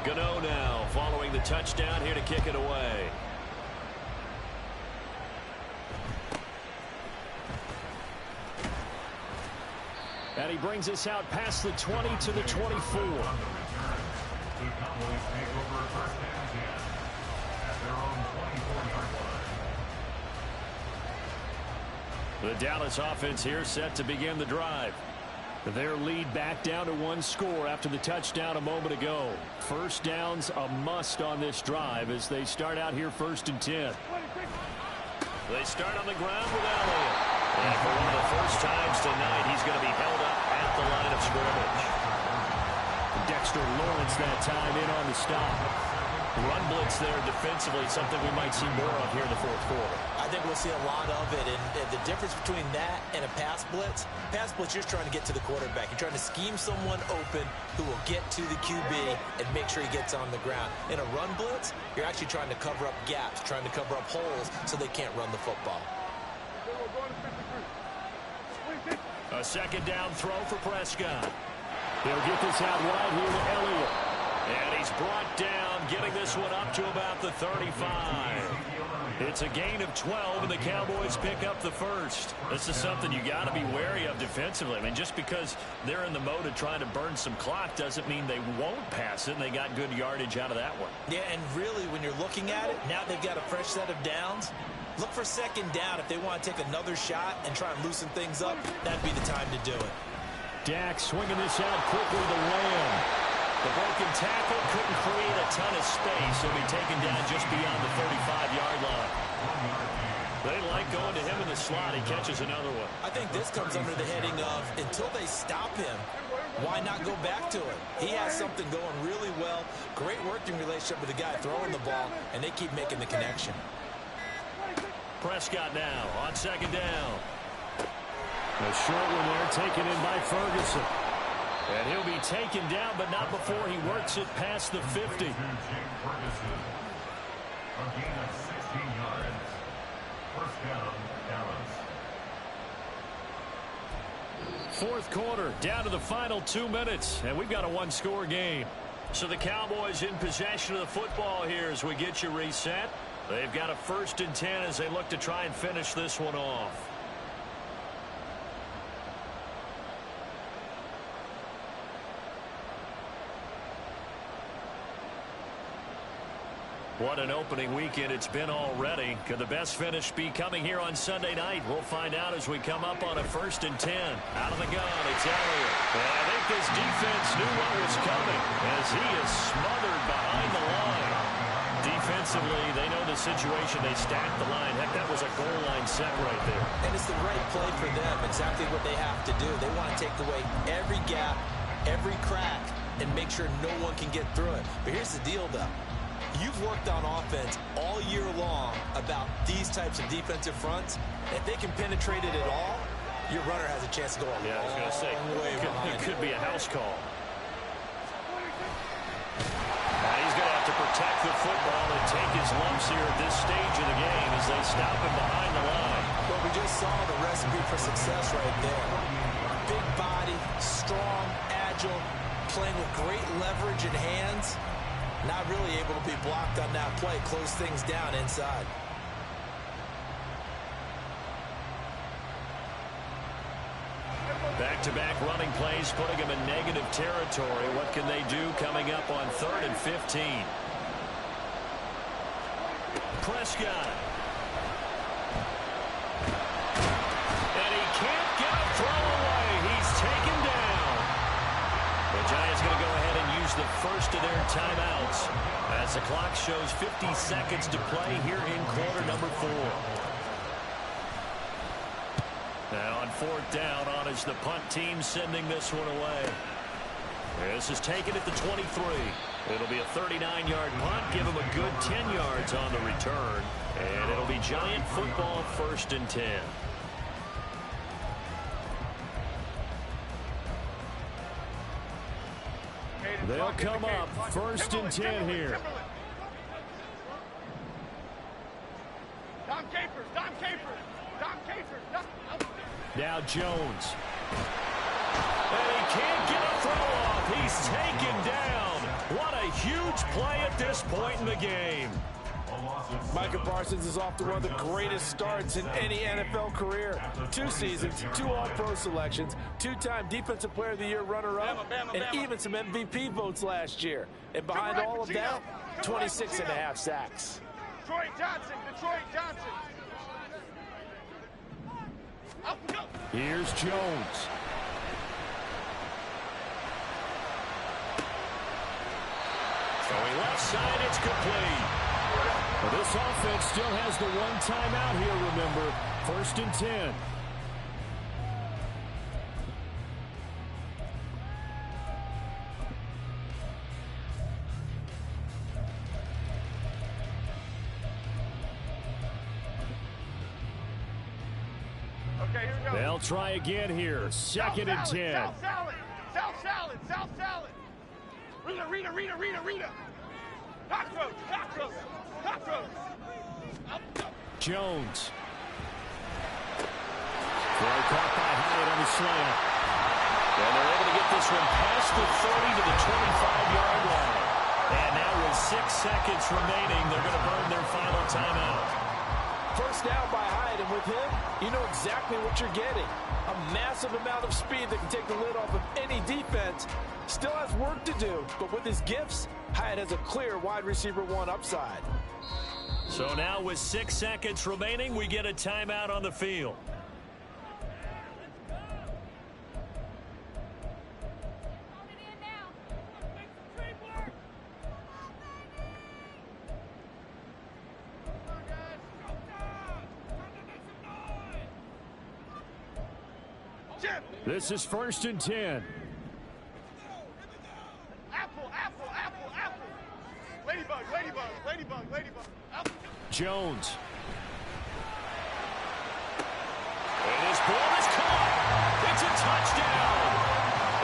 Gano now following the touchdown here to kick it away. And he brings us out past the 20 to the 24. The Dallas offense here set to begin the drive. Their lead back down to one score after the touchdown a moment ago. First down's a must on this drive as they start out here 1st and 10. They start on the ground with Elliott. And for one of the first times tonight, he's going to be held up at the line of scrimmage. Dexter Lawrence that time in on the stop. Run blitz there defensively, something we might see more of here in the 4th quarter. I think we'll see a lot of it, and the difference between that and a pass blitz, you're trying to get to the quarterback. You're trying to scheme someone open who will get to the QB and make sure he gets on the ground. In a run blitz, you're actually trying to cover up gaps, trying to cover up holes so they can't run the football. A 2nd down throw for Prescott. They'll get this out wide here to Elliott. And he's brought down, getting this one up to about the 35. It's a gain of 12, and the Cowboys pick up the first. This is something you got to be wary of defensively. I mean, just because they're in the mode of trying to burn some clock doesn't mean they won't pass it, and they got good yardage out of that one. Yeah, and really, when you're looking at it, now they've got a fresh set of downs. Look for 2nd down. If they want to take another shot and try and loosen things up, that'd be the time to do it. Dak swinging this out quickly to Lamb. The broken tackle couldn't create a ton of space. He'll be taken down just beyond the 35-yard line. They like going to him in the slot. He catches another one. I think this comes under the heading of, until they stop him, why not go back to it? He has something going really well. Great working relationship with the guy throwing the ball, and they keep making the connection. Prescott now on 2nd down. A short one there taken in by Ferguson. And he'll be taken down, but not before he works it past the 50. A gain of 16 yards. 1st down, Dallas. 4th quarter, down to the final 2 minutes, and we've got a one-score game. So the Cowboys in possession of the football here as we get you reset. They've got a 1st and 10 as they look to try and finish this one off. What an opening weekend it's been already. Could the best finish be coming here on Sunday night? We'll find out as we come up on a 1st and 10. Out of the gun, it's Elliott. And I think this defense knew what was coming as he is smothered behind the line. Defensively, they know the situation. They stacked the line. Heck, that was a goal line set right there. And it's the right play for them. Exactly what they have to do. They want to take away every gap, every crack, and make sure no one can get through it. But here's the deal, though. You've worked on offense all year long about these types of defensive fronts. If they can penetrate it at all, your runner has a chance to go a long way behind. It could be a house call. Now he's going to have to protect the football and take his lumps here at this stage of the game as they stop him behind the line. Well, we just saw the recipe for success right there. Big body, strong, agile, playing with great leverage in hands. Not really able to be blocked on that play. Close things down inside. Back-to-back running plays, putting him in negative territory. What can they do coming up on 3rd and 15? Prescott. And he can't get a throw away. He's taken down. The Giants going to go ahead and use the first of their timeouts as the clock shows 50 seconds to play here in quarter number 4. Now on 4th down, on is the punt team sending this one away. This is taken at the 23. It'll be a 39-yard punt. Give him a good 10 yards on the return. And it'll be Giant football 1st and 10. They'll come up 1st and 10 here. Dom Capers, Dom Capers, Dom Capers, Dom. Now Jones. And he can't get a throw off. He's taken down. What a huge play at this point in the game. Micah Parsons is off to one of the greatest starts in any NFL career. 2 seasons, 2 All-Pro selections, 2-time Defensive Player of the Year runner-up, and even some MVP votes last year. And behind all of that, 26.5 sacks. Detroit Johnson, Detroit Johnson. Here's Jones. going. Left side, it's complete. Well, this offense still has the one timeout here, remember. 1st and 10. Okay, here we go. They'll try again here. 2nd and 10. South salad. South salad. South salad. Rita. Cockroach. Jones. Throw caught by Hyatt on the slant. And they're able to get this one past the 30 to the 25-yard line. And now with 6 seconds remaining, they're going to burn their final timeout. First down by Hyatt, and with him, you know exactly what you're getting. A massive amount of speed that can take the lid off of any defense. Still has work to do, but with his gifts, Hyatt has a clear wide receiver 1 upside. So now with 6 seconds remaining, we get a timeout on the field. This is 1st and 10. Apple. Ladybug. Apple. Jones. And this ball is caught. It's a touchdown.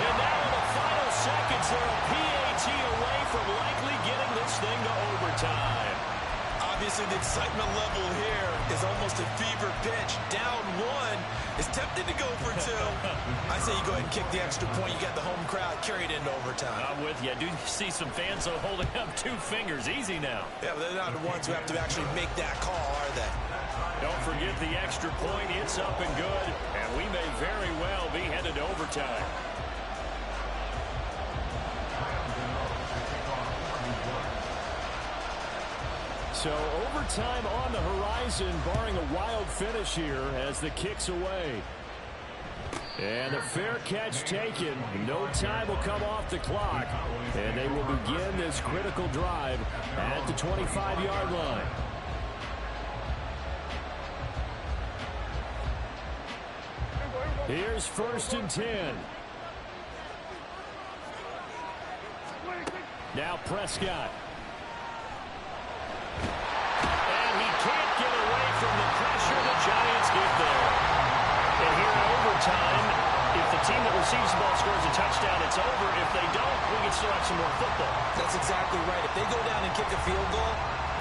And now in the final seconds, they're a PAT away from likely getting this thing to overtime. Obviously, the excitement level here is almost a fever pitch. Down 1 is tempted to go for 2. I say you go ahead and kick the extra point. You got the home crowd carried into overtime. I'm with you. I do see some fans holding up 2 fingers. Easy now. Yeah, but they're not the ones who have to actually make that call, are they? Don't forget the extra point. It's up and good. And we may very well be headed to overtime. So overtime on the horizon, barring a wild finish here as the kick's away. And a fair catch taken. No time will come off the clock. And they will begin this critical drive at the 25-yard line. Here's 1st and 10. Now Prescott. And he can't get away from the pressure the Giants get there. And here in overtime, if the team that receives the ball scores a touchdown, it's over. If they don't, we can still have some more football. That's exactly right. If they go down and kick a field goal,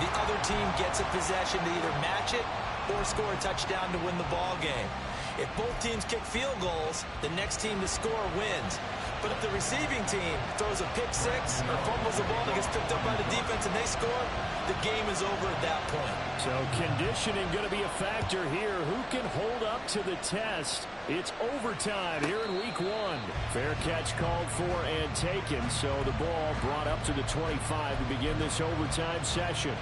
the other team gets a possession to either match it or score a touchdown to win the ball game. If both teams kick field goals, the next team to score wins. But if the receiving team throws a pick 6 or fumbles the ball that gets picked up by the defense and they score, the game is over at that point. So conditioning going to be a factor here. Who can hold up to the test? It's overtime here in week 1. Fair catch called for and taken. So the ball brought up to the 25 to begin this overtime session.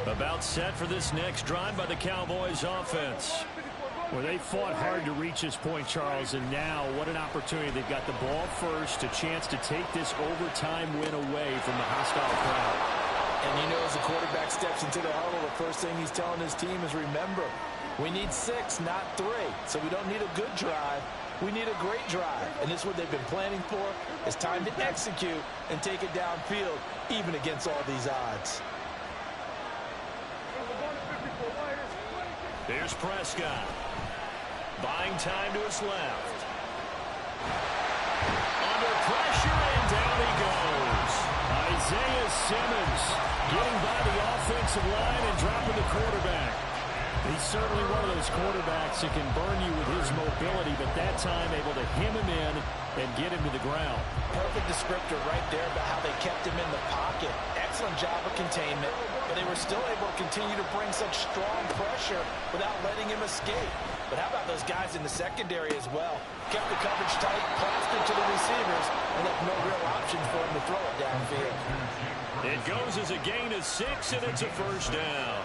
About set for this next drive by the Cowboys offense. Well, they fought hard to reach this point, Charles, and now what an opportunity. They've got the ball first, a chance to take this overtime win away from the hostile crowd. And you know, as the quarterback steps into the huddle, the first thing he's telling his team is, remember, we need 6, not 3. So we don't need a good drive. We need a great drive. And this is what they've been planning for. It's time to execute and take it downfield, even against all these odds. Here's Prescott. Buying time to his left. Under pressure, and down he goes. Isaiah Simmons getting by the offensive line and dropping the quarterback. He's certainly one of those quarterbacks that can burn you with his mobility, but that time able to hem him in and get him to the ground. Perfect descriptor right there about how they kept him in the pocket. Excellent job of containment, but they were still able to continue to bring such strong pressure without letting him escape. But how about those guys in the secondary as well? Kept the coverage tight, plastered to the receivers, and left no real options for him to throw it downfield. It goes as a gain of 6, and it's a first down.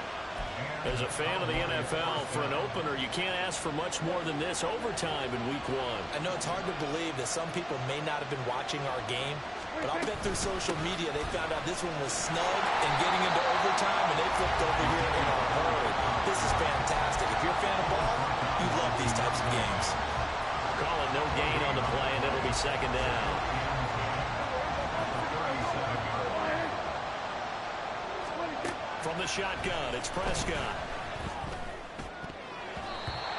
As a fan of the NFL, for an opener, you can't ask for much more than this overtime in Week 1. I know it's hard to believe that some people may not have been watching our game, but I'll bet through social media they found out this one was snug and getting into overtime, and they flipped over here in a hurry. This is fantastic. If you're a fan of ball, you love these types of games. Call it no gain on the play, and it'll be second down. From the shotgun, it's Prescott.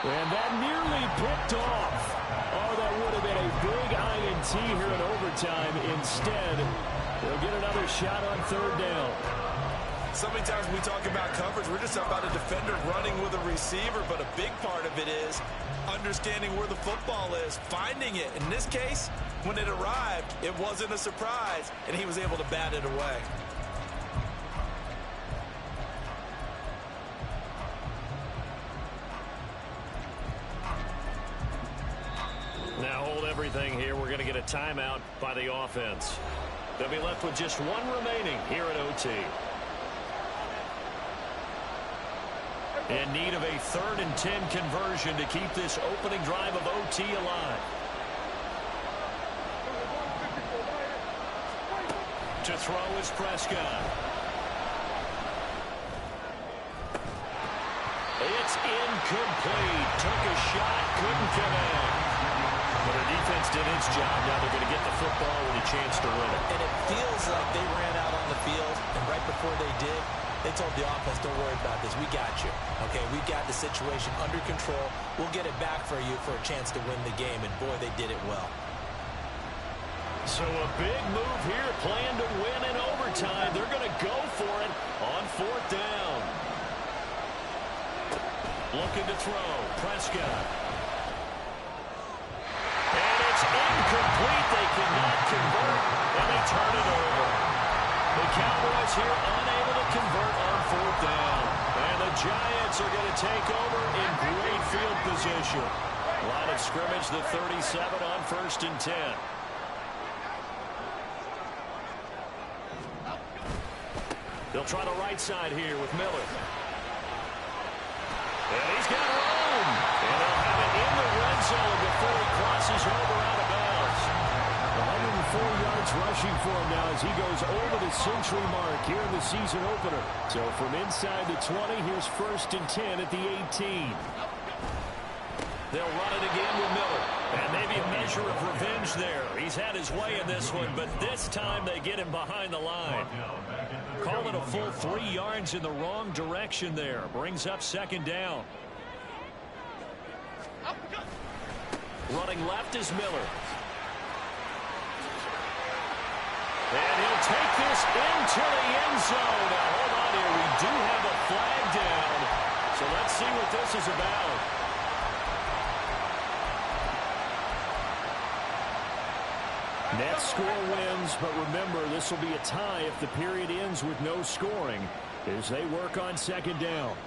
And that nearly picked off. Oh, that would have been a big INT here in overtime. Instead, they'll get another shot on third down. So many times we talk about coverage, we're just about a defender running with a receiver, but a big part of it is understanding where the football is, finding it. In this case, when it arrived, it wasn't a surprise, and he was able to bat it away. Now hold everything here. We're going to get a timeout by the offense. They'll be left with just one remaining here at OT. In need of a 3rd and 10 conversion to keep this opening drive of OT alive. To throw is Prescott. It's incomplete. Took a shot, couldn't connect. But our defense did its job. Now they're going to get the football with a chance to win it. And it feels like they ran out on the field, and right before they did, they told the offense, don't worry about this. We got you. Okay, we got the situation under control. We'll get it back for you for a chance to win the game, and boy, they did it well. So a big move here, plan to win in overtime. They're going to go for it on 4th down. Looking to throw, Prescott. And it's incomplete. They cannot convert, and they turn it over. The Cowboys here unable to convert on 4th down. And the Giants are going to take over in great field position. Line of scrimmage, the 37 on 1st and 10. They'll try the right side here with Miller. And he's got room. And they'll have it in the red zone before he crosses over out of bounds. 104 yards rushing for him now as he goes over the century mark here in the season opener. So from inside the 20, here's 1st and 10 at the 18. They'll run it again with Miller. And maybe a measure of revenge there. He's had his way in this one, but this time they get him behind the line. Call it a full 3 yards in the wrong direction there. Brings up 2nd down. Running left is Miller. And he'll take this into the end zone. Now, hold on here. We do have a flag down. So let's see what this is about. Net score wins, but remember, this will be a tie if the period ends with no scoring as they work on 2nd down.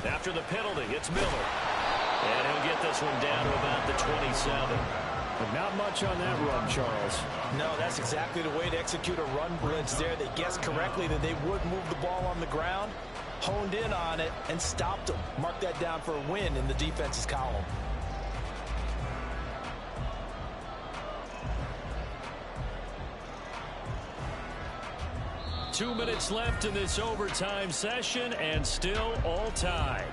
After the penalty, it's Miller. And he'll get this one down to about the 27. But not much on that run, Charles. No, that's exactly the way to execute a run blitz there. They guessed correctly that they would move the ball on the ground, honed in on it, and stopped them. Mark that down for a win in the defense's column. Two minutes left in this overtime session, and still all tied.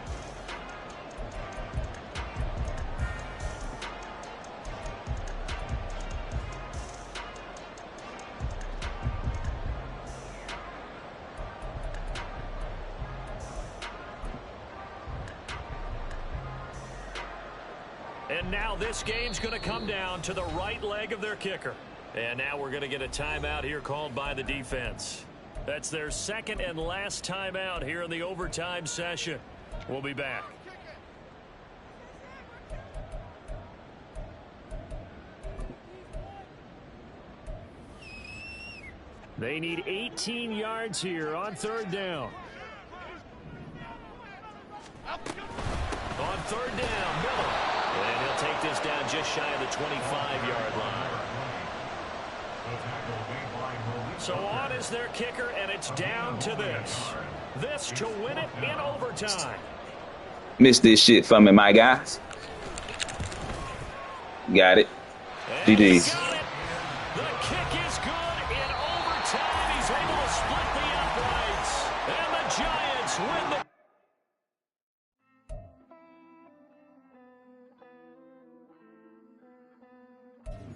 And now this game's going to come down to the right leg of their kicker. And now we're going to get a timeout here called by the defense. That's their 2nd and last timeout here in the overtime session. We'll be back. They need 18 yards here on third down. On third down, Miller. And he'll take this down just shy of the 25-yard line. So on is their kicker, and it's down to this. This to win it in overtime. Miss this shit for me, my guys. Got it. GG's. The kick is good in overtime. He's able to split the uprights. And the Giants win the